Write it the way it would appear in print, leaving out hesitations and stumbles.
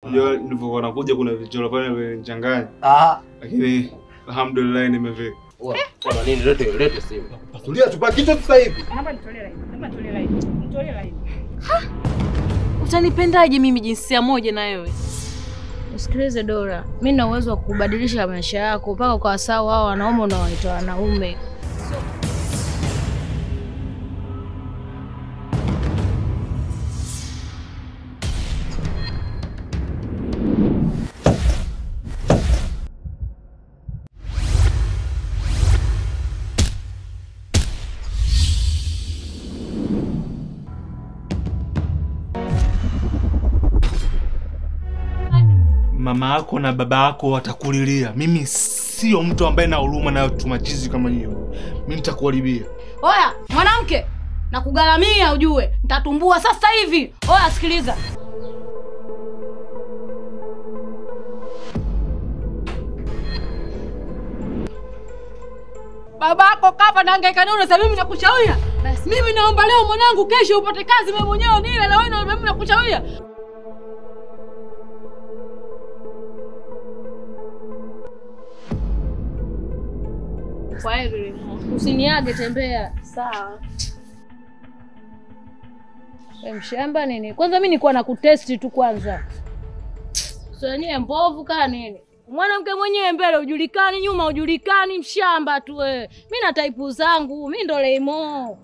Unajua nilipokuwa nakuja kuna vichoro pale vimenichanganya. Lakini alhamdulillah nimefika. Kama nini lete simu. Pasulia tupa kichwa sasa hivi. Naomba nitolee live. Naomba nitolee live. Nitolee live. Utanipendaje mimi jinsia moja na wewe? Usikilize Dora. Mimi nina uwezo wa kubadilisha maisha yako mpaka ukawasahau hao wanaume unaowaita wanaume. Mama yako na baba yako watakulilia. Mimi sio mtu ambaye na huruma na tumachizi kama hiyo. Mimi nitakuharibia. Oya, mwanamke, nakugaramia ujue. Nitatumbua sasa hivi. Oya, sikiliza. Babako kafa na hangaika nini sasa mimi nakushauria? Mimi naomba leo mwanangu kesho upate kazi wewe mwenyewe nile na wewe mimi nakushauria. Kwa hiyo usiniage, tembea. Sawa. Wewe mshamba nini? Kwanza mimi nilikuwa nakutesti tu kwanza. Sio yenyewe mbovu kana nini? Mwanamke mwenyewe mbele hujulikani, nyuma hujulikani, mshamba tu wewe. Mimi na type zangu, mimi ndo Leimo.